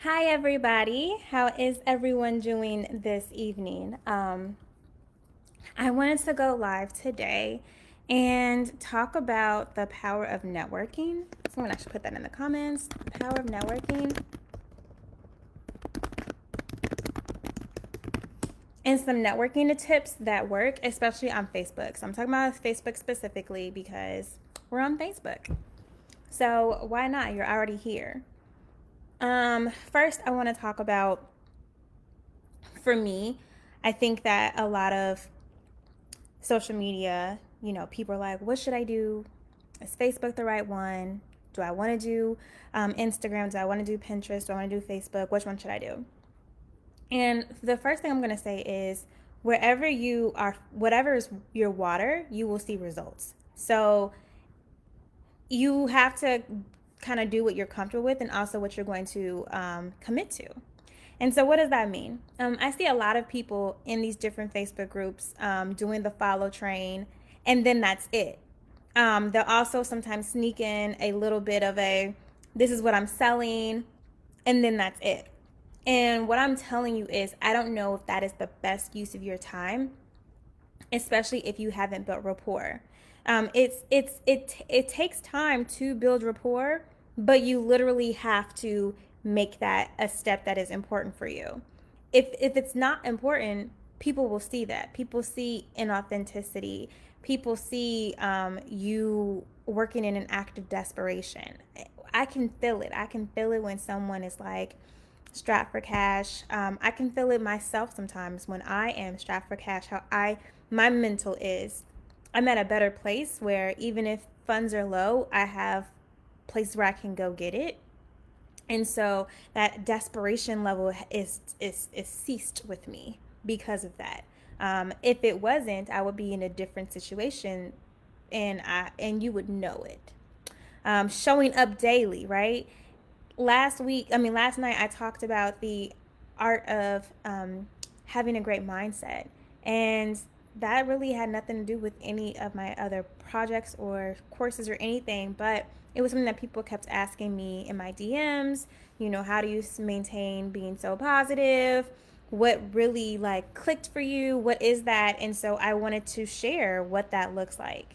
Hi, everybody. How is everyone doing this evening? I wanted to go live today and talk about the power of networking. Someone actually put that in the comments. The power of networking and some networking tips that work, especially on Facebook. So I'm talking about Facebook specifically because we're on Facebook. So why not? You're already here. First, I want to talk about, for me, I think that a lot of social media, people are like, what should I do? Is Facebook the right one? Do I want to do Instagram? Do I want to do Pinterest? Do I want to do Facebook? Which one should I do? And the first thing I'm going to say is wherever you are, whatever is your water, you will see results. So you have to kind of do what you're comfortable with and also what you're going to commit to. And so, what does that mean? I see a lot of people in these different Facebook groups doing the follow train, and then that's it. They'll also sometimes sneak in a little bit of a, this is what I'm selling, and then that's it. And what I'm telling you is, I don't know if that is the best use of your time, especially if you haven't built rapport. It takes time to build rapport, but you literally have to make that a step that is important for you. If it's not important, people will see that. People see inauthenticity. People see you working in an act of desperation. I can feel it. I can feel it when someone is like strapped for cash. I can feel it myself sometimes when I am strapped for cash. How I my mental is. I'm at a better place where even if funds are low, I have places where I can go get it. And so that desperation level is ceased with me because of that. If it wasn't, I would be in a different situation, and you would know it. Showing up daily, right? Last night, I talked about the art of having a great mindset. And that really had nothing to do with any of my other projects or courses or anything, but it was something that people kept asking me in my DMs. How do you maintain being so positive? What really like clicked for you? What is that? And so I wanted to share what that looks like.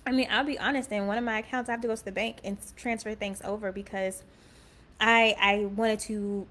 I'll be honest, in one of my accounts, I have to go to the bank and transfer things over because I wanted to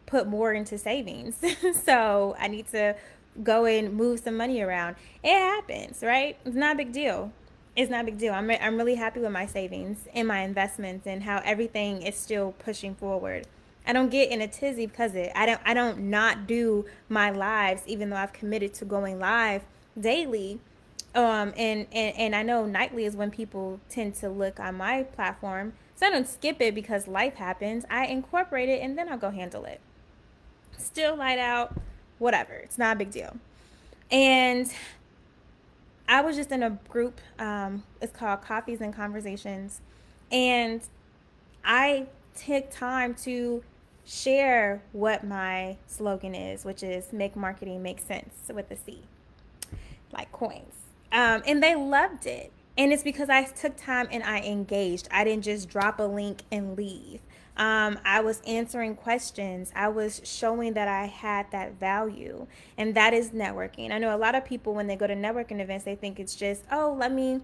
put more into savings. So I need to go and move some money around. It happens, right? It's not a big deal. It's not a big deal. I'm really happy with my savings and my investments and how everything is still pushing forward. I don't get in a tizzy because of it. I don't not do my lives even though I've committed to going live daily. And I know nightly is when people tend to look on my platform. So I don't skip it because life happens. I incorporate it and then I'll go handle it. Still light out, whatever. It's not a big deal. And I was just in a group. It's called Coffees and Conversations. And I took time to share what my slogan is, which is make marketing make sense with a C, like coins. And they loved it. And it's because I took time and I engaged. I didn't just drop a link and leave. I was answering questions. I was showing that I had that value. And that is networking. I know a lot of people, when they go to networking events, they think it's just, oh, let me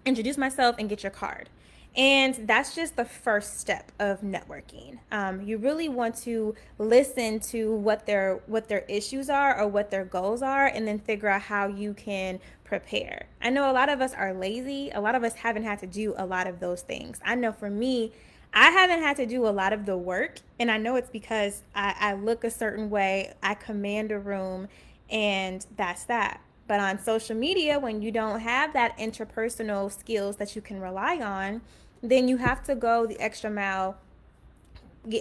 introduce myself and get your card. And that's just the first step of networking. You really want to listen to what their issues are or what their goals are, and then figure out how you can prepare. I know a lot of us are lazy. A lot of us haven't had to do a lot of those things. I know for me, I haven't had to do a lot of the work, and I know it's because I look a certain way, I command a room, and that's that. But on social media, when you don't have that interpersonal skills that you can rely on, then you have to go the extra mile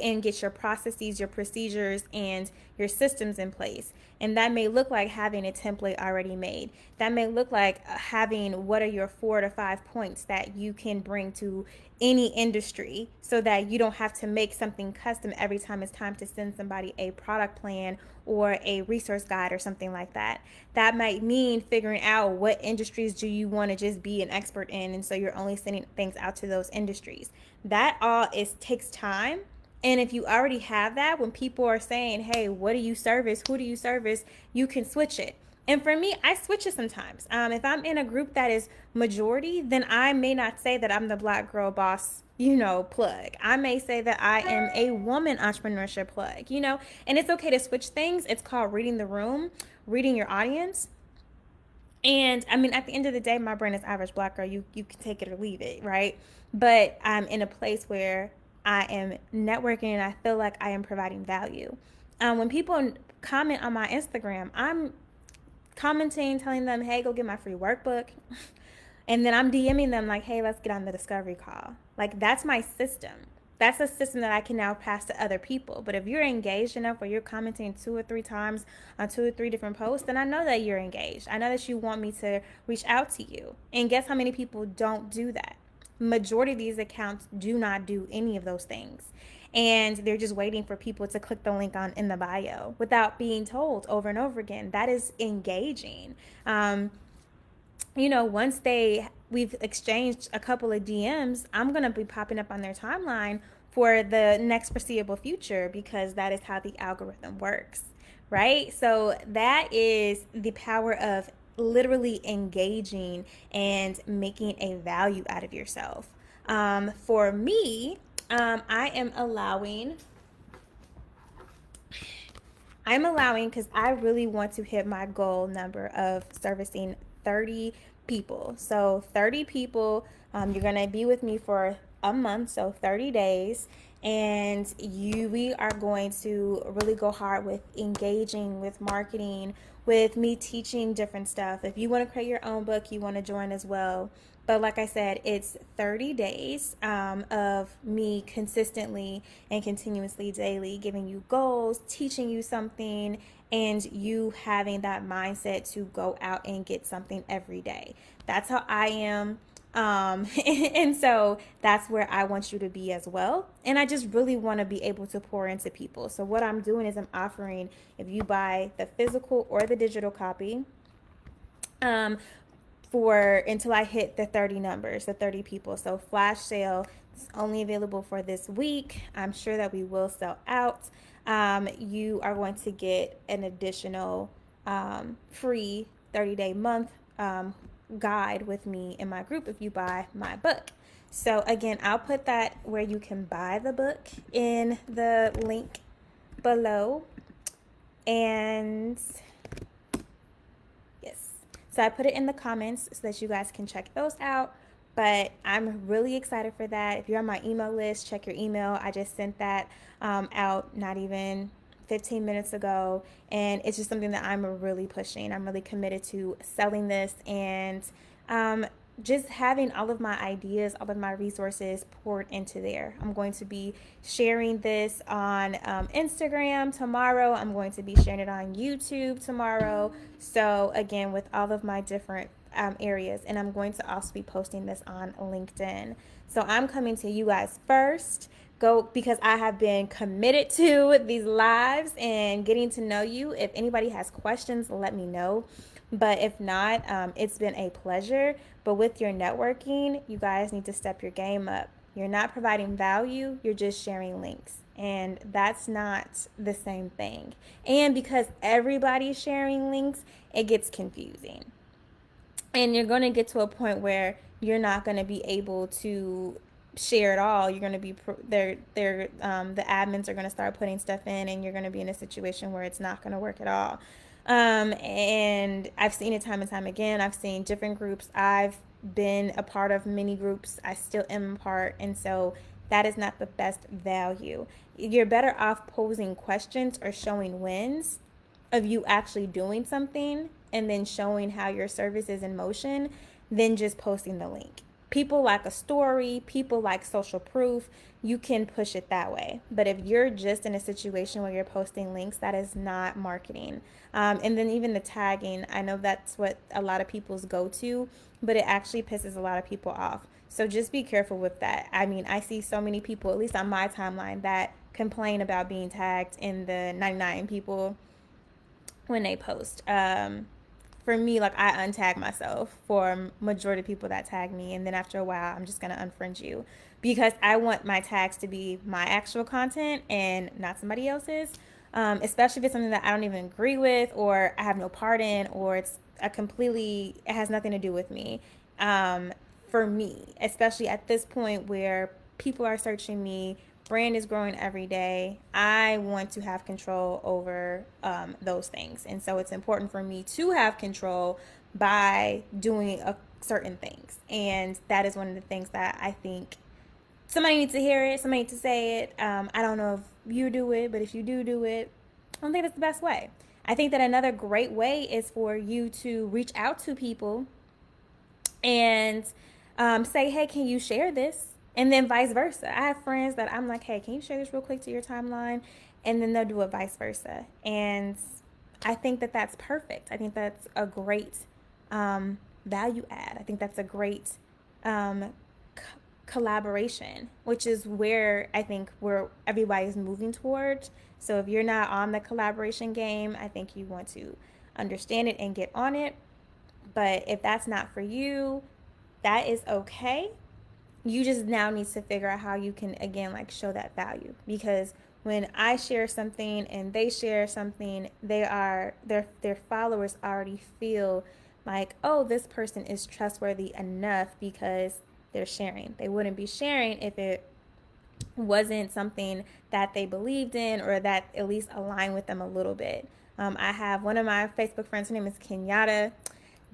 and get your processes, your procedures, and your systems in place. And that may look like having a template already made. That may look like having what are your 4 to 5 points that you can bring to any industry so that you don't have to make something custom every time it's time to send somebody a product plan or a resource guide or something like that. That might mean figuring out what industries do you want to just be an expert in, and so you're only sending things out to those industries. That all is takes time, And if you already have that, when people are saying, hey, what do you service? Who do you service? You can switch it. And for me, I switch it sometimes. If I'm in a group that is majority, then I may not say that I'm the Black girl boss, plug. I may say that I am a woman entrepreneurship plug, and it's okay to switch things. It's called reading the room, reading your audience. And I mean, at the end of the day, my brand is Average Black Girl. You can take it or leave it, right? But I'm in a place where I am networking and I feel like I am providing value. When people comment on my Instagram, I'm commenting, telling them, hey, go get my free workbook. And then I'm DMing them like, hey, let's get on the discovery call. Like, that's my system. That's a system that I can now pass to other people. But if you're engaged enough where you're commenting 2 or 3 times on 2 or 3 different posts, then I know that you're engaged. I know that you want me to reach out to you. And guess how many people don't do that? Majority of these accounts do not do any of those things. And they're just waiting for people to click the link on in the bio without being told over and over again. That is engaging. Once we've exchanged a couple of DMs, I'm going to be popping up on their timeline for the next foreseeable future, because that is how the algorithm works, right? So that is the power of literally engaging and making a value out of yourself. For me, I'm allowing because I really want to hit my goal number of servicing 30 people. So 30 people, you're going to be with me for a month, so 30 days. And we are going to really go hard with engaging, with marketing, with me teaching different stuff. If you want to create your own book, you want to join as well. But like I said, it's 30 days of me consistently and continuously daily giving you goals, teaching you something, and you having that mindset to go out and get something every day. That's how I am. And so that's where I want you to be as well. And I just really want to be able to pour into people. So what I'm doing is I'm offering, if you buy the physical or the digital copy, for until I hit the 30 numbers, the 30 people. So flash sale is only available for this week. I'm sure that we will sell out. You are going to get an additional free 30-day month guide with me in my group if you buy my book. So again, I'll put that where you can buy the book in the link below. And yes, so I put it in the comments so that you guys can check those out. But I'm really excited for that. If you're on my email list, check your email. I just sent that out not even 15 minutes ago, and it's just something that I'm really pushing. I'm really committed to selling this and just having all of my ideas, all of my resources poured into there. I'm going to be sharing this on Instagram tomorrow. I'm going to be sharing it on YouTube tomorrow. So again, with all of my different areas, and I'm going to also be posting this on LinkedIn. So I'm coming to you guys first. Go, because I have been committed to these lives and getting to know you. If anybody has questions, let me know. But if not, it's been a pleasure. But with your networking, you guys need to step your game up. You're not providing value, you're just sharing links. And that's not the same thing. And because everybody's sharing links, it gets confusing. And you're going to get to a point where you're not going to be able to share it all. You're going to be the admins are going to start putting stuff in, and you're going to be in a situation where it's not going to work at all. And I've seen it time and time again. I've seen different groups. I've been a part of many groups. I still am a part, and so that is not the best value. You're better off posing questions or showing wins of you actually doing something and then showing how your service is in motion than just posting the link. People like a story, people like social proof. You can push it that way. But if you're just in a situation where you're posting links, that is not marketing. And then even the tagging, I know that's what a lot of people's go to, but it actually pisses a lot of people off. So just be careful with that. I mean, I see so many people, at least on my timeline, that complain about being tagged in the 99 people when they post. for me, like I untag myself for majority of people that tag me, and then after a while, I'm just gonna unfriend you because I want my tags to be my actual content and not somebody else's. Especially if it's something that I don't even agree with, or I have no part in, or it has nothing to do with me. For me, especially at this point where people are searching me, brand is growing every day. I want to have control over those things. And so it's important for me to have control by doing certain things. And that is one of the things that I think somebody needs to hear it, somebody needs to say it. I don't know if you do it, but if you do it, I don't think that's the best way. I think that another great way is for you to reach out to people and say, hey, can you share this? And then vice versa. I have friends that I'm like, hey, can you share this real quick to your timeline? And then they'll do it vice versa. And I think that that's perfect. I think that's a great value add. I think that's a great um, collaboration, which is where I think where everybody's moving towards. So if you're not on the collaboration game, I think you want to understand it and get on it. But if that's not for you, that is okay. You just now need to figure out how you can again like show that value, because when I share something and they share something, their followers already feel like, oh, this person is trustworthy enough because they're sharing. They wouldn't be sharing if it wasn't something that they believed in or that at least aligned with them a little bit. I have one of my Facebook friends, her name is Kenyatta.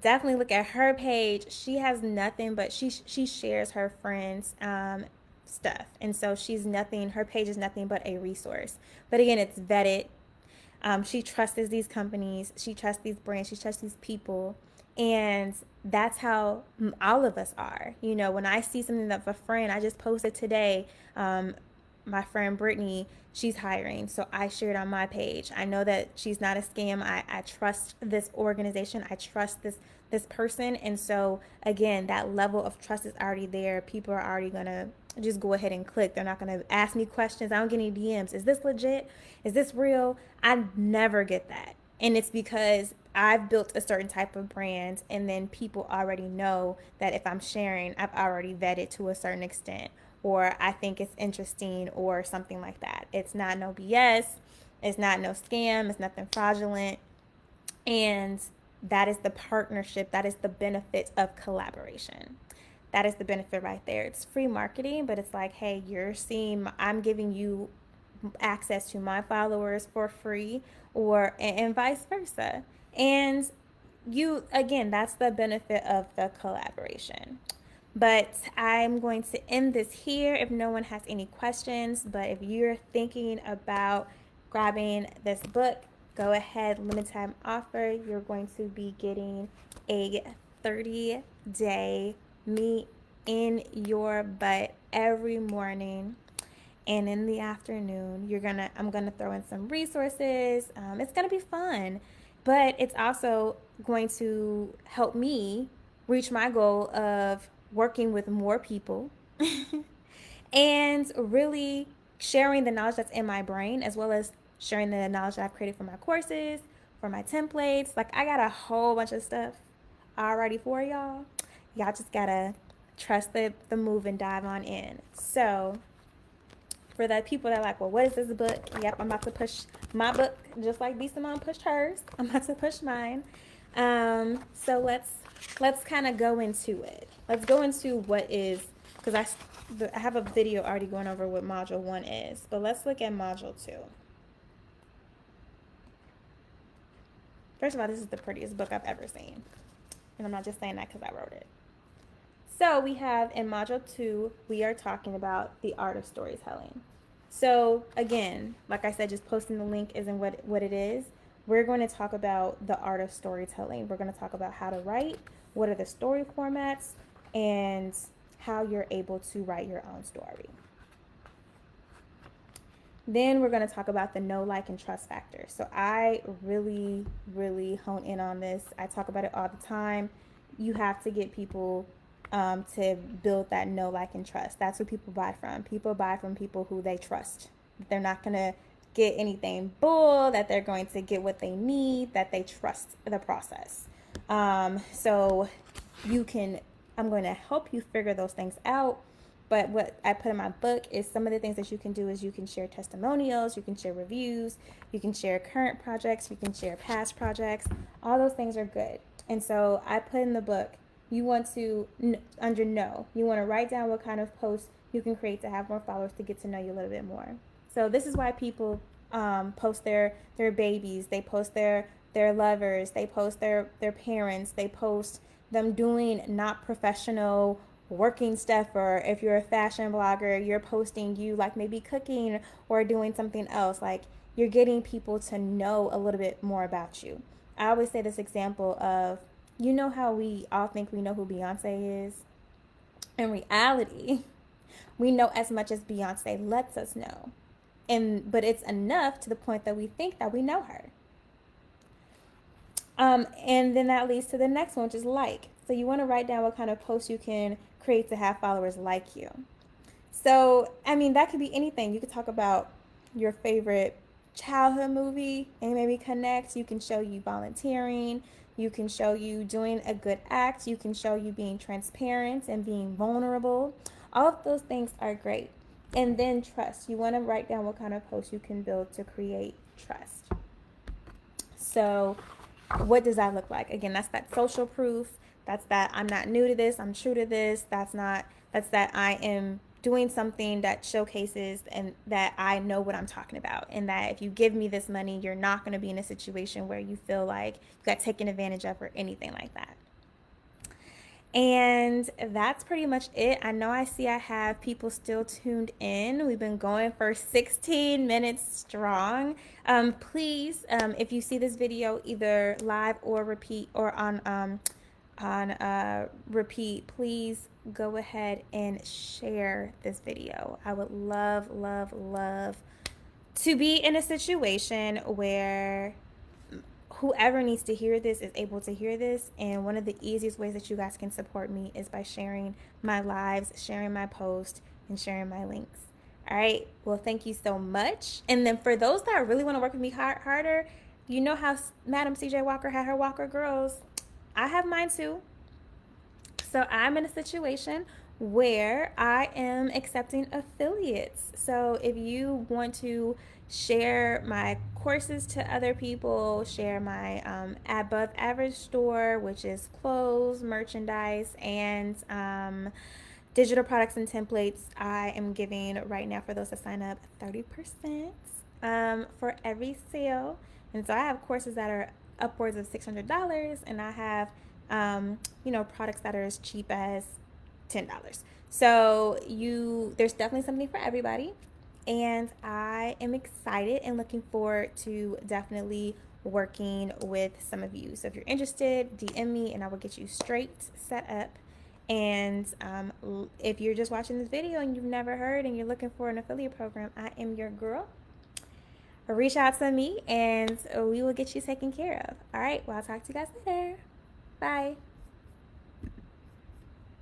Definitely look at her page. She has nothing but she shares her friends stuff, and so she's nothing. Her page is nothing but a resource. But again, it's vetted. She trusts these companies. She trusts these brands. She trusts these people, and that's how all of us are. You know, when I see something that a friend, I just posted today. My friend Brittany, she's hiring, so I shared on my page. I know that she's not a scam. I trust this organization. I trust this person, and so again, that level of trust is already there. People are already gonna just go ahead and click. They're not gonna ask me questions. I don't get any DMs. Is this legit? Is this real? I never get that, and it's because I've built a certain type of brand, and then people already know that if I'm sharing, I've already vetted to a certain extent, or I think it's interesting, or something like that. It's not no BS, it's not no scam, it's nothing fraudulent, and that is the partnership, that is the benefit of collaboration. That is the benefit right there. It's free marketing, but it's like, hey, I'm giving you access to my followers for free, or and vice versa. And you again, that's the benefit of the collaboration. But I'm going to end this here if no one has any questions. But if you're thinking about grabbing this book, go ahead, limited time offer. You're going to be getting a 30-day me in your butt every morning, and in the afternoon I'm gonna throw in some resources. It's gonna be fun, but it's also going to help me reach my goal of working with more people and really sharing the knowledge that's in my brain, as well as sharing the knowledge that I've created for my courses, for my templates. Like, I got a whole bunch of stuff already for y'all. Y'all just gotta trust the move and dive on in. So for the people that are like, well, what is this book? Yep, I'm about to push my book just like B Simone pushed hers. I'm about to push mine. So let's kind of go into it. Let's go into what is, because I have a video already going over what module 1 is, but let's look at module 2. First of all, this is the prettiest book I've ever seen, and I'm not just saying that because I wrote it. So we have in module 2, we are talking about the art of storytelling. So again, like I said, just posting the link isn't what it is. We're going to talk about the art of storytelling. We're going to talk about how to write, what are the story formats, and how you're able to write your own story. Then we're going to talk about the know, like, and trust factor. So I really, really hone in on this. I talk about it all the time. You have to get people to build that know, like, and trust. That's what people buy from. People buy from people who they trust. They're not going to get anything bull, that they're going to get what they need, that they trust the process. So you can, I'm going to help you figure those things out. But what I put in my book is some of the things that you can do is you can share testimonials, you can share reviews, you can share current projects, you can share past projects. All those things are good. And so I put in the book, you want to, under no, you want to write down what kind of posts you can create to have more followers to get to know you a little bit more. So this is why people post their babies, they post their lovers, they post their parents, they post them doing not professional working stuff, or if you're a fashion blogger, you're posting you like maybe cooking or doing something else. Like, you're getting people to know a little bit more about you. I always say this example of, you know how we all think we know who Beyonce is? In reality, we know as much as Beyonce lets us know. But it's enough to the point that we think that we know her. And then that leads to the next one, which is like. So you want to write down what kind of posts you can create to have followers like you. So, I mean, that could be anything. You could talk about your favorite childhood movie and maybe connect. You can show you volunteering. You can show you doing a good act. You can show you being transparent and being vulnerable. All of those things are great. And then trust. You want to write down what kind of posts you can build to create trust. So what does that look like? Again, that's that social proof. That's that I'm not new to this, I'm true to this. That's that I am doing something that showcases and that I know what I'm talking about. And that if you give me this money, you're not going to be in a situation where you feel like you got taken advantage of or anything like that. And that's pretty much it. I know I have people still tuned in. We've been going for 16 minutes strong. Please, if you see this video either live or repeat or on repeat, please go ahead and share this video. I would love, love, love to be in a situation where whoever needs to hear this is able to hear this. And one of the easiest ways that you guys can support me is by sharing my lives, sharing my posts, and sharing my links. All right. Well, thank you so much. And then for those that really want to work with me harder, you know how Madam CJ Walker had her Walker Girls. I have mine too. So I'm in a situation where I am accepting affiliates. So if you want to share my courses to other people, share my above average store, which is clothes, merchandise, and digital products and templates, I am giving right now for those that sign up 30% for every sale. And so I have courses that are upwards of $600, and I have products that are as cheap as $10. So there's definitely something for everybody. And I am excited and looking forward to definitely working with some of you. So if you're interested, DM me and I will get you straight set up. And if you're just watching this video and you've never heard and you're looking for an affiliate program, I am your girl. Reach out to me and we will get you taken care of. All right, well, I'll talk to you guys later. Bye.